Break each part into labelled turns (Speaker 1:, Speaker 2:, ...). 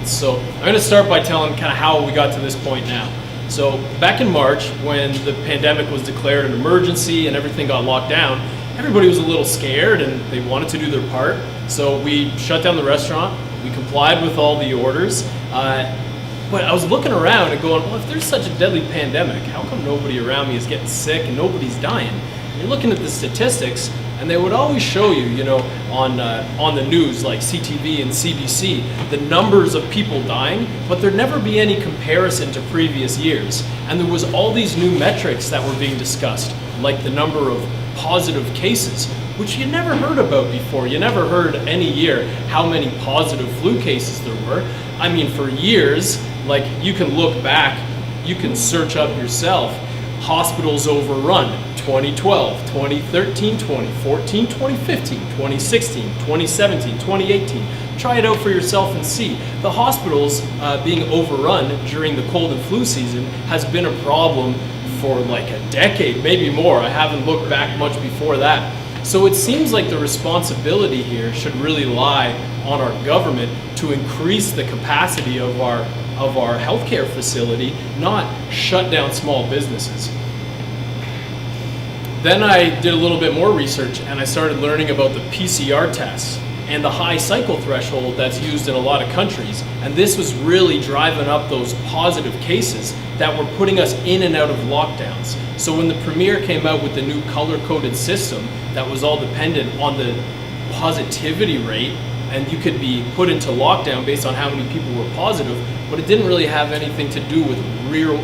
Speaker 1: Disobedience. So I'm going to start by telling kind of how we got to this point now. So back in March, when the pandemic was declared an emergency and everything got locked down, everybody was a little scared and they wanted to do their part. So we shut down the restaurant, we complied with all the orders, but I was looking around and going, well, if there's such a deadly pandemic, how come nobody around me is getting sick and nobody's dying? And you're looking at the statistics, and they would always show you, on the news like CTV and CBC, the numbers of people dying, but there'd never be any comparison to previous years. And there was all these new metrics that were being discussed, like the number of positive cases, which you never heard about before. You never heard any year how many positive flu cases there were. I mean, for years, like you can look back, you can search up yourself, hospitals overrun, 2012, 2013, 2014, 2015, 2016, 2017, 2018. Try it out for yourself and see. The hospitals being overrun during the cold and flu season has been a problem for like a decade, maybe more. I haven't looked back much before that. So it seems like the responsibility here should really lie on our government to increase the capacity of our healthcare facility, not shut down small businesses. Then I did a little bit more research and I started learning about the PCR tests and the high cycle threshold that's used in a lot of countries. And this was really driving up those positive cases that were putting us in and out of lockdowns. So when the Premier came out with the new color-coded system that was all dependent on the positivity rate, and you could be put into lockdown based on how many people were positive, but it didn't really have anything to do with real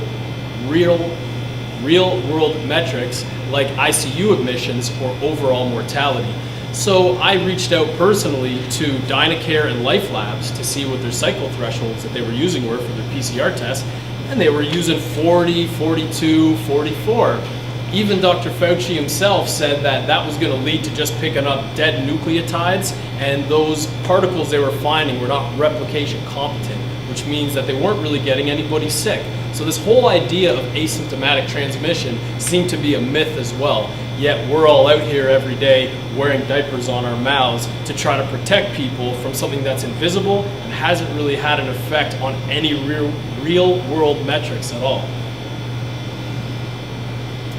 Speaker 1: world metrics like ICU admissions or overall mortality. So I reached out personally to Dynacare and Life Labs to see what their cycle thresholds that they were using were for their PCR tests, and they were using 40, 42, 44. Even Dr. Fauci himself said that that was going to lead to just picking up dead nucleotides, and those particles they were finding were not replication competent, which means that they weren't really getting anybody sick. So this whole idea of asymptomatic transmission seemed to be a myth as well. Yet we're all out here every day wearing diapers on our mouths to try to protect people from something that's invisible and hasn't really had an effect on any real world metrics at all.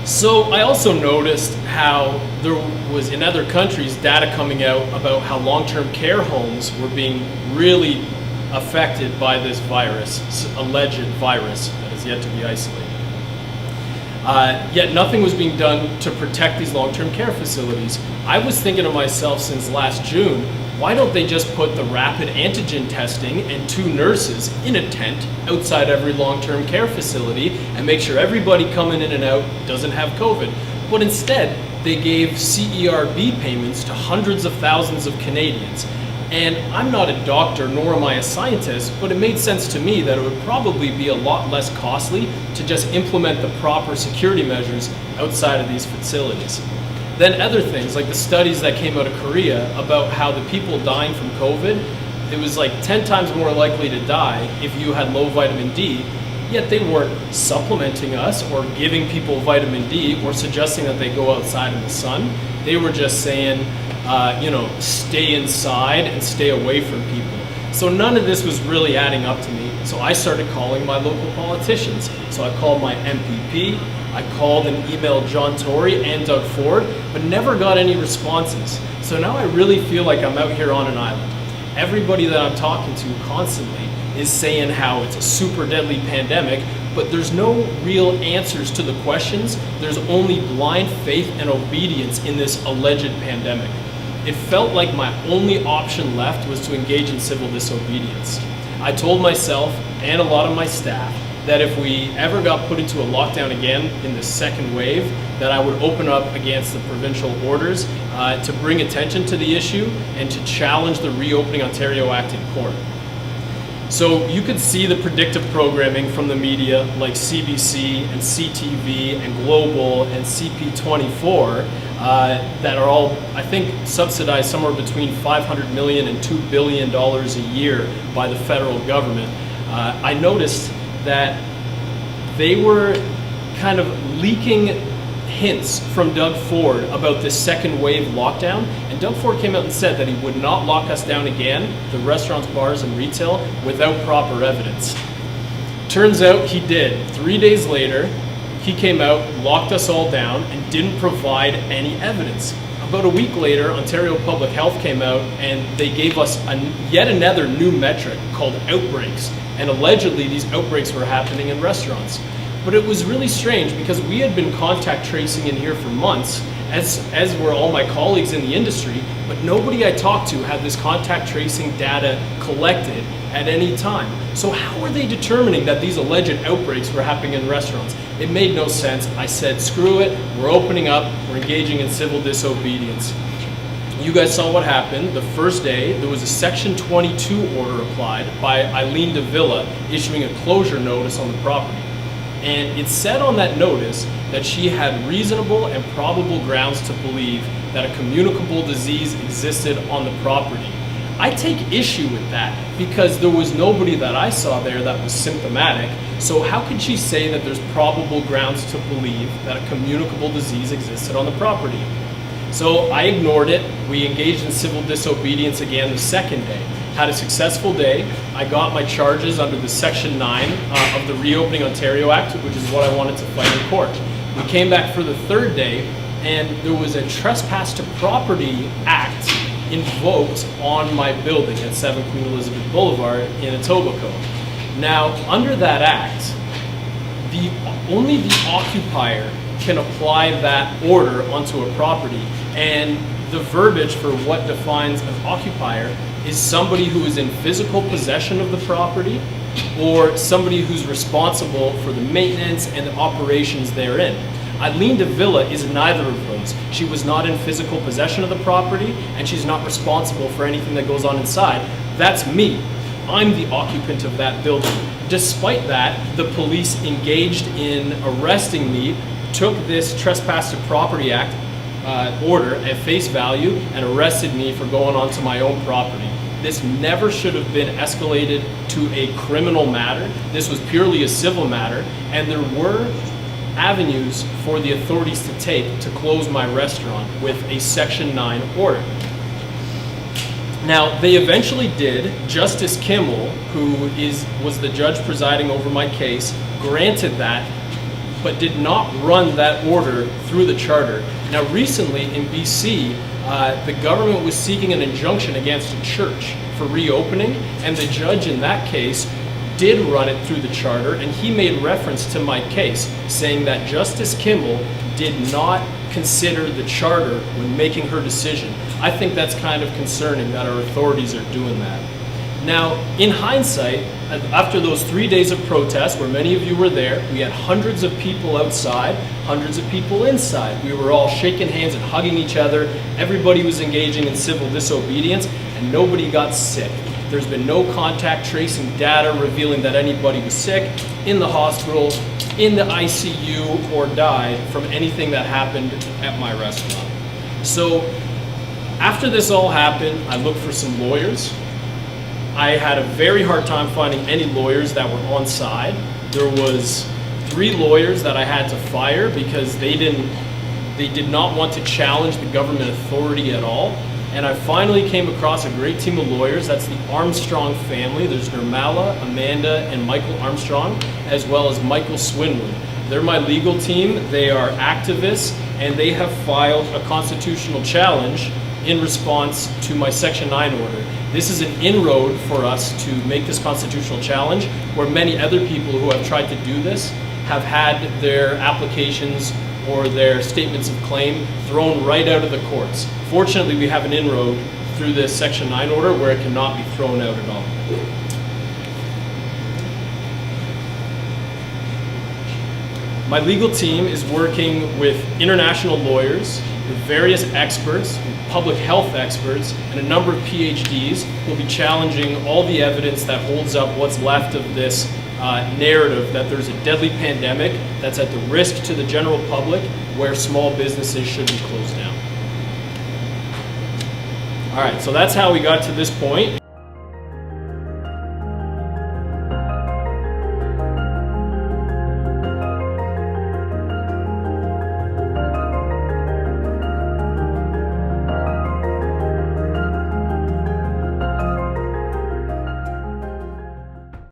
Speaker 1: So I also noticed how there was in other countries data coming out about how long-term care homes were being really affected by this virus, this alleged virus that is yet to be isolated. Yet nothing was being done to protect these long-term care facilities. I was thinking to myself since last June, why don't they just put the rapid antigen testing and 2 nurses in a tent outside every long-term care facility and make sure everybody coming in and out doesn't have COVID? But instead, they gave CERB payments to hundreds of thousands of Canadians. And I'm not a doctor, nor am I a scientist, but it made sense to me that it would probably be a lot less costly to just implement the proper security measures outside of these facilities. Then other things, like the studies that came out of Korea about how the people dying from COVID, it was like 10 times more likely to die if you had low vitamin D, yet they weren't supplementing us or giving people vitamin D or suggesting that they go outside in the sun. They were just saying, stay inside and stay away from people. So none of this was really adding up to me. So I started calling my local politicians. So I called my MPP, I called and emailed John Tory and Doug Ford, but never got any responses. So now I really feel like I'm out here on an island. Everybody that I'm talking to constantly is saying how it's a super deadly pandemic, but there's no real answers to the questions. There's only blind faith and obedience in this alleged pandemic. It felt like my only option left was to engage in civil disobedience. I told myself and a lot of my staff that if we ever got put into a lockdown again in the second wave, that I would open up against the provincial orders to bring attention to the issue and to challenge the Reopening Ontario Act in court. So you could see the predictive programming from the media like CBC and CTV and Global and CP24 that are all, I think, subsidized somewhere between $500 million and $2 billion a year by the federal government. I noticed that they were kind of leaking hints from Doug Ford about this second wave lockdown, and Doug Ford came out and said that he would not lock us down again, the restaurants, bars, and retail, without proper evidence. Turns out he did. 3 days later, he came out, locked us all down, and didn't provide any evidence. About a week later, Ontario Public Health came out and they gave us yet another new metric called outbreaks. And allegedly these outbreaks were happening in restaurants. But it was really strange because we had been contact tracing in here for months, as were all my colleagues in the industry, but nobody I talked to had this contact tracing data collected at any time. So how were they determining that these alleged outbreaks were happening in restaurants? It made no sense. I said, screw it, we're opening up, we're engaging in civil disobedience. You guys saw what happened. The first day, there was a Section 22 order applied by Eileen Davila issuing a closure notice on the property. And it said on that notice that she had reasonable and probable grounds to believe that a communicable disease existed on the property. I take issue with that because there was nobody that I saw there that was symptomatic. So how could she say that there's probable grounds to believe that a communicable disease existed on the property? So I ignored it. We engaged in civil disobedience again the second day. Had a successful day. I got my charges under the Section 9 of the Reopening Ontario Act, which is what I wanted to fight in court. We came back for the third day, and there was a Trespass to Property Act invoked on my building at 7 Queen Elizabeth Boulevard in Etobicoke. Now, under that act, only the occupier can apply that order onto a property, and the verbiage for what defines an occupier is somebody who is in physical possession of the property or somebody who's responsible for the maintenance and the operations therein. Eileen Davila is neither of those. She was not in physical possession of the property and she's not responsible for anything that goes on inside. That's me. I'm the occupant of that building. Despite that, the police engaged in arresting me, took this Trespass to Property Act order at face value and arrested me for going onto my own property. This never should have been escalated to a criminal matter. This was purely a civil matter, and there were avenues for the authorities to take to close my restaurant with a Section 9 order. Now, they eventually did. Justice Kimmel, who was the judge presiding over my case, granted that, but did not run that order through the charter. Now, recently in BC, the government was seeking an injunction against a church for reopening, and the judge in that case did run it through the charter, and he made reference to my case, saying that Justice Kimmel did not consider the charter when making her decision. I think that's kind of concerning that our authorities are doing that. Now, in hindsight, after those 3 days of protest, where many of you were there, we had hundreds of people outside, hundreds of people inside. We were all shaking hands and hugging each other. Everybody was engaging in civil disobedience, and nobody got sick. There's been no contact tracing data revealing that anybody was sick, in the hospital, in the ICU, or died from anything that happened at my restaurant. So, after this all happened, I looked for some lawyers. I had a very hard time finding any lawyers that were on side. There was 3 lawyers that I had to fire because they did not want to challenge the government authority at all. And I finally came across a great team of lawyers. That's the Armstrong family. There's Nirmala, Amanda, and Michael Armstrong, as well as Michael Swinwood. They're my legal team. They are activists, and they have filed a constitutional challenge in response to my Section 9 order. This is an inroad for us to make this constitutional challenge, where many other people who have tried to do this have had their applications or their statements of claim thrown right out of the courts. Fortunately, we have an inroad through this Section 9 order where it cannot be thrown out at all. My legal team is working with international lawyers, with various experts, public health experts, and a number of PhDs who will be challenging all the evidence that holds up what's left of this narrative that there's a deadly pandemic that's at the risk to the general public, where small businesses should be closed down. All right, so that's how we got to this point.